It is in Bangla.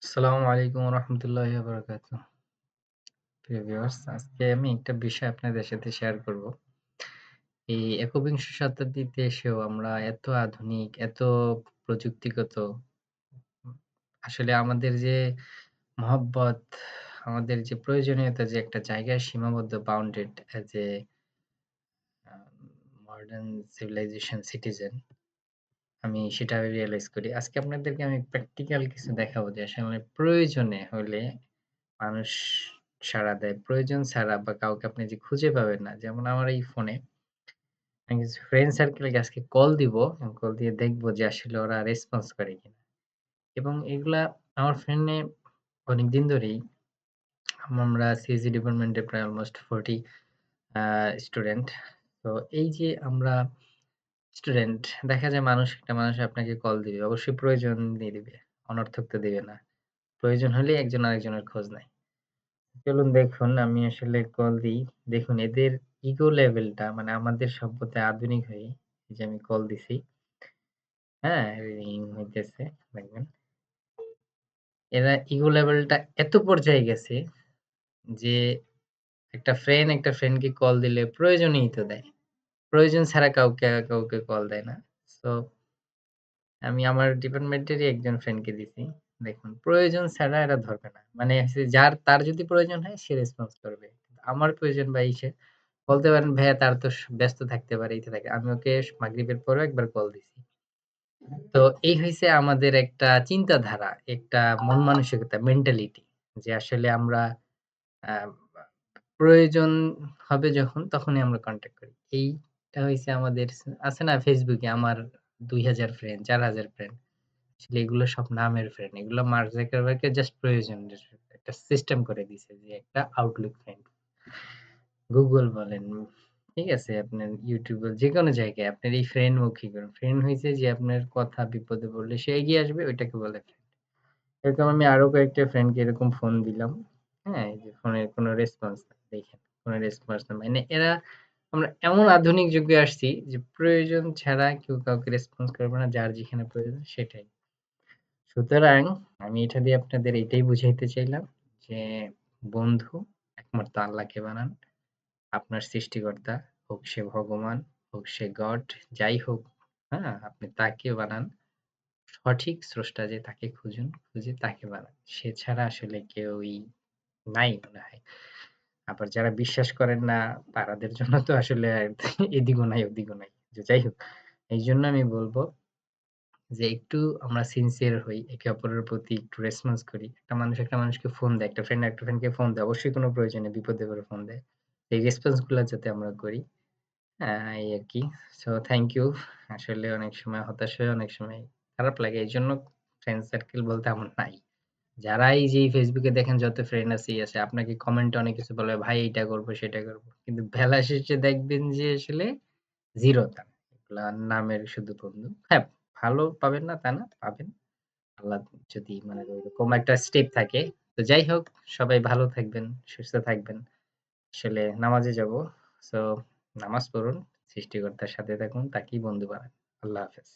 আসসালামু আলাইকুম রহমতুল্লাহি ওয়া বারাকাতুহু। প্রিয় ভিউয়ার্স, আজকে আমি একটা বিষয় আপনাদের সাথে শেয়ার করব। এই একবিংশ শতাব্দীতে এসেও আমরা এত আধুনিক, এত প্রযুক্তিগত, আসলে আমাদের যে মহব্বত, আমাদের যে প্রয়োজনীয়তা যে একটা জায়গায় সীমাবদ্ধ bounded as a modern civilization citizen, আমি সেটা রিয়ালাইজ করি। আজকে আপনাদেরকে আমি প্র্যাকটিক্যাল কিছু দেখাবো যে আসলে প্রয়োজনে হলে মানুষ সাড়া দেয়। প্রয়োজন ছাড়া বা কাউকে আপনি যে খুঁজে পাবেন না। যেমন আমার এই ফোনে আমি কিছু ফ্রেন্ড সার্কেলকে আজকে কল দিব। কল দিয়ে দেখব যে আসলে ওরা রেসপন্স করে কিনা। এবং এগুলা আমার ফ্রেন্ডে অনেকদিন ধরেই আমরা সিএসই ডিপার্টমেন্টে প্রায় অলমোস্ট 40 আ স্টুডেন্ট। তো এই যে আমরা স্টুডেন্ট, দেখা যায় একটা মানুষ আপনাকে কল দিবে। অবশ্যই প্রয়োজন দিয়ে দিবে। অনর্থক তো দিবে না। প্রয়োজন হলেই একজন আরেকজনের খোঁজ নেয়। চলুন দেখুন আমি আসলে কল দিই। দেখুন এদের ইগো লেভেলটা মানে আমাদের সভ্যতায় আধুনিক হয়ে এই যে আমি কল দিছি, হ্যাঁ? রিং হইতেছে দেখবেন। এরা ইগো লেভেলটা এত পর্যায়ে গেছে যে একটা ফ্রেন্ডকে কল দিলে প্রয়োজনেই তো দেয়। প্রয়োজন ছাড়া কাউকে কল দেয় না। সো আমি আমার ডিপার্টমেন্টেরই একজন ফ্রেন্ডকে দিছি। দেখুন প্রয়োজন ছাড়া এরা ধরবে না। মানে হচ্ছে তার যদি প্রয়োজন হয় সে রেসপন্স করবে। আমার প্রয়োজন বা ইসে বলতে পারেন ভাইয়া তার তো ব্যস্ত থাকতে পারে, ইতে থাকে। আমি ওকে মাগরিবের পরেও একবার কল দিছি। তো এই হইছে আমাদের একটা চিন্তাধারা, একটা মন মানসিকতা, মেন্টালিটি যে আসলে আমরা আ প্রয়োজন হবে যখন তখনই আমরা কনট্যাক্ট করি। এইটা হইছে আমাদের আছে না Facebook এ আমার ২,০০০ ফ্রেন্ড, ৪,০০০ ফ্রেন্ড। আসলে এগুলো সব নামের ফ্রেন্ড। এগুলো মার্ক জাকারবার্গের জাস্ট প্রয়োজন একটা সিস্টেম করে দিছে যে একটা আউটলুক ফ্রেন্ড। Google বলেন, ঠিক আছে? আপনার YouTube যেকোনো জায়গায় আপনার এই ফ্রেন্ড মৌখিকরণ। ফ্রেন্ড হইছে যে আপনার কথা বিপদে পড়লে সে এগিয়ে আসবে ওইটাকে বলে ফ্রেন্ড। এরকম আমি আরো কয়েকটা ফ্রেন্ডকে এরকম ফোন দিলাম। হ্যাঁ? এই যে ফোনের কোনো রেসপন্স নাই দেখেন। কোনো রেসপন্স নাই। মানে আমরা এমন আধুনিক যুগে আসছি যে প্রয়োজন ছাড়া কেউ কাউকে রেসপন্স করবে না। যার যেখানে প্রয়োজন সেটাই। সুতরাং আমি এটা দিয়ে আপনাদের এটাই বুঝাইতে চাইলাম যে বন্ধু একমাত্র আল্লাহকে বানান। আপনার সৃষ্টিকর্তা, হোক সে ভগবান, হোক সে গড, যাই হোক, হ্যাঁ? আপনি তাকে বানান। সঠিক স্রষ্টা যে তাকে খুঁজুন, খুঁজে তাকে বানান। সে ছাড়া আসলে কেউই নাই মনে হয়। আবার যারা বিশ্বাস করেন না তারাদের জন্য তো আসলে এদিকও নাই ওদিকও নাই। যাই হোক, এইজন্য আমি বলব যে একটু আমরা সিনসিয়ার হই। একে অপরের প্রতি একটু রেসপন্স করি। একটা মানুষকে ফোন দেয়, একটা ফ্রেন্ডকে ফোন দেয়। অবশ্যই কোনো প্রয়োজনে বিপদে পড়ে ফোন দেয়। এই রেসপন্স গুলা যাতে আমরা করি। হ্যাঁ, এই আরকি। So thank you. আসলে অনেক সময় হতাশ হয়ে অনেক সময় খারাপ লাগে। এজন্য ফ্রেন্ড সার্কেল বলতে আমার নাই। যারা এই যে Facebook এ দেখেন যত ফ্রেন্ড আছে, আপনাকে কমেন্টে অনেক কিছু বলে, "ভাই এইটা করব, সেটা করব।" কিন্তু বেলা শেষে দেখবেন যে আসলে 0 তা। এগুলা নামের শুধু বন্ধু। হ্যাঁ, ভালো পাবেন না তা না, পাবেন। আল্লাহ যদি মানে ওইরকম একটা স্টেপ থাকে। তো যাই হোক, সবাই ভালো থাকবেন, সুস্থ থাকবেন। আসলে নামাজে যাবো। সো নামাজ পড়ুন, সৃষ্টিকর্তার সাথে থাকুন, তাকেই বন্ধু বানান। আল্লাহ হাফেজ।